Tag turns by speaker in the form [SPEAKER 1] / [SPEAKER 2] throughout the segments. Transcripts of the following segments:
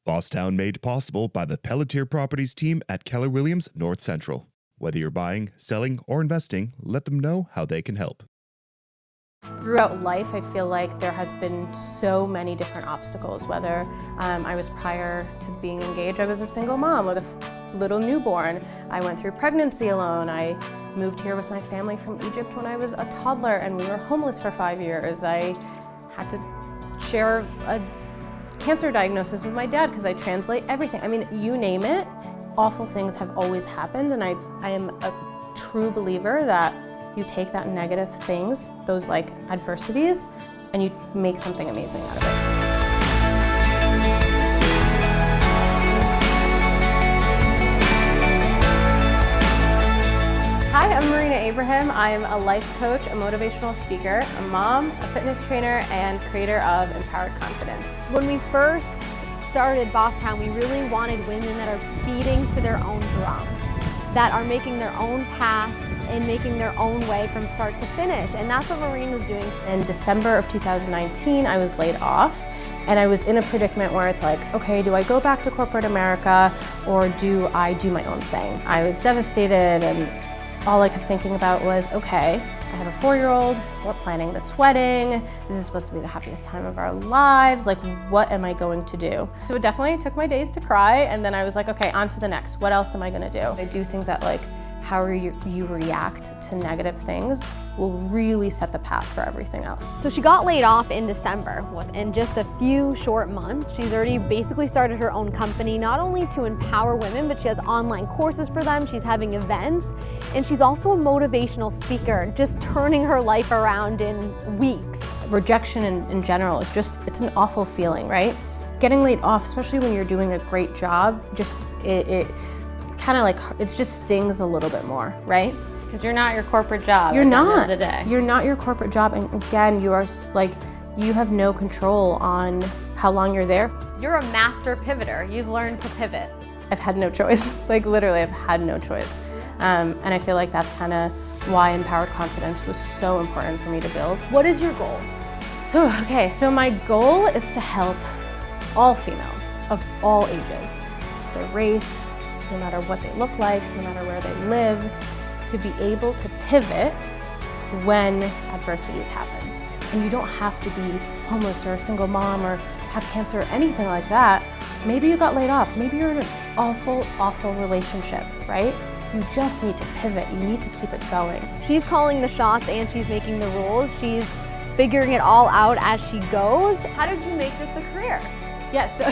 [SPEAKER 1] BossTown made possible by the Pelletier Properties team at Keller Williams North Central. Whether you're buying, selling, or investing, let them know how they can help.
[SPEAKER 2] Throughout life, I feel like there has been so many different obstacles. Whether I was prior to being engaged, I was a single mom with a little newborn. I went through pregnancy alone. I moved here with my family from Egypt when I was a toddler, and we were homeless for 5 years. I had to share a cancer diagnosis with my dad because I translate everything. I mean, you name it, awful things have always happened, and I am a true believer that you take that negative things, those like adversities, and you make something amazing out of it. Hi, I'm Marina Abraham. I'm a life coach, a motivational speaker, a mom, a fitness trainer, and creator of Empowered Confidence.
[SPEAKER 3] When we first started BossTown, we really wanted women that are beating to their own drum, that are making their own path and making their own way from start to finish. And that's what Marina's doing.
[SPEAKER 2] In December of 2019, I was laid off, and I was in a predicament where it's like, okay, do I go back to corporate America or do I do my own thing? I was devastated, and all I kept thinking about was, okay, I have a 4-year-old, we're planning this wedding, this is supposed to be the happiest time of our lives, like what am I going to do? So it definitely took my days to cry, and then I was like, okay, on to the next, what else am I gonna do? I do think that like how you react to negative things will really set the path for everything else.
[SPEAKER 3] So she got laid off in December. In just a few short months, she's already basically started her own company, not only to empower women, but she has online courses for them, she's having events, and she's also a motivational speaker, just turning her life around in weeks.
[SPEAKER 2] Rejection in general is just, it's an awful feeling, right? Getting laid off, especially when you're doing a great job, just it kind of like, it just stings a little bit more, right?
[SPEAKER 4] Because you're not your corporate job.
[SPEAKER 2] You're not.
[SPEAKER 4] At the end of the day.
[SPEAKER 2] You're not your corporate job, and again, you are like, you have no control on how long you're there.
[SPEAKER 3] You're a master pivoter. You've learned to pivot.
[SPEAKER 2] I've had no choice. Like literally, I've had no choice. And I feel like that's kind of why Empowered Confidence was so important for me to build.
[SPEAKER 3] What is your goal?
[SPEAKER 2] So my goal is to help all females of all ages, their race, no matter what they look like, no matter where they live, to be able to pivot when adversities happen. And you don't have to be homeless or a single mom or have cancer or anything like that. Maybe you got laid off. Maybe you're in an awful, awful relationship, right? You just need to pivot. You need to keep it going.
[SPEAKER 3] She's calling the shots and she's making the rules. She's figuring it all out as she goes. How did you make this a career?
[SPEAKER 2] Yeah, so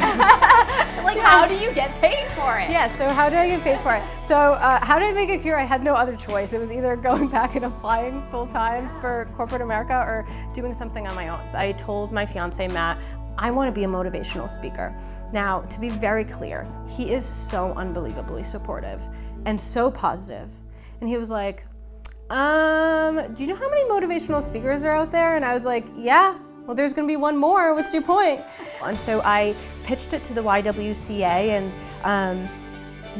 [SPEAKER 3] like, how do you get paid for it?
[SPEAKER 2] Yeah, so how did I get paid for it? So how did I make a career? I had no other choice. It was either going back and applying full-time for corporate America or doing something on my own. So I told my fiance, Matt, I want to be a motivational speaker. Now, to be very clear, he is so unbelievably supportive and so positive. And he was like, do you know how many motivational speakers are out there? And I was like, yeah. Well, there's gonna be one more, what's your point? And so I pitched it to the YWCA, and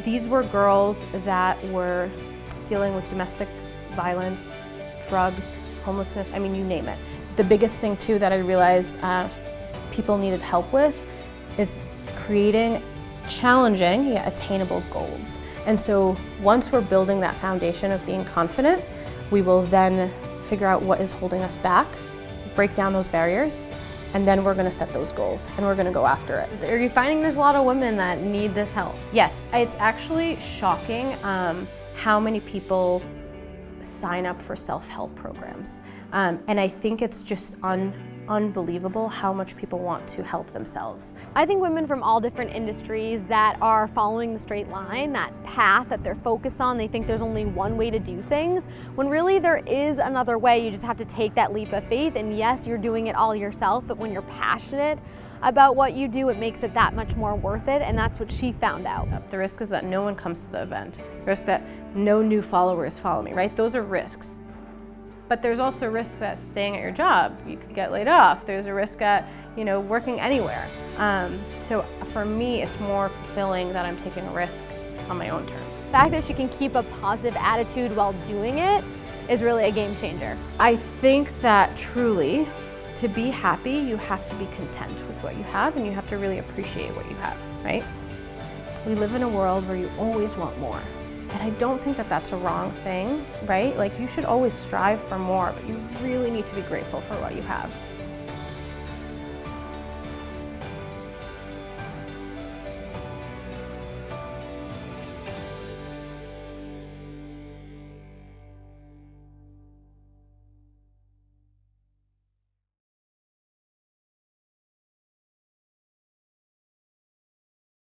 [SPEAKER 2] these were girls that were dealing with domestic violence, drugs, homelessness, I mean, you name it. The biggest thing too that I realized people needed help with is creating challenging yet attainable goals. And so once we're building that foundation of being confident, we will then figure out what is holding us back, break down those barriers, and then we're gonna set those goals and we're gonna go after it.
[SPEAKER 3] Are you finding there's a lot of women that need this help?
[SPEAKER 2] Yes, it's actually shocking how many people sign up for self-help programs. And I think it's just unbelievable how much people want to help themselves.
[SPEAKER 3] I think women from all different industries that are following the straight line, that path that they're focused on, they think there's only one way to do things, when really there is another way. You just have to take that leap of faith, and yes, you're doing it all yourself, but when you're passionate about what you do, it makes it that much more worth it, and that's what she found out.
[SPEAKER 2] The risk is that no one comes to the event. The risk that no new followers follow me, right? Those are risks. But there's also risks at staying at your job. You could get laid off. There's a risk at, working anywhere. So for me, it's more fulfilling that I'm taking a risk on my own terms.
[SPEAKER 3] The fact that she can keep a positive attitude while doing it is really a game changer.
[SPEAKER 2] I think that truly to be happy, you have to be content with what you have, and you have to really appreciate what you have, right? We live in a world where you always want more. And I don't think that that's a wrong thing, right? Like, you should always strive for more, but you really need to be grateful for what you have.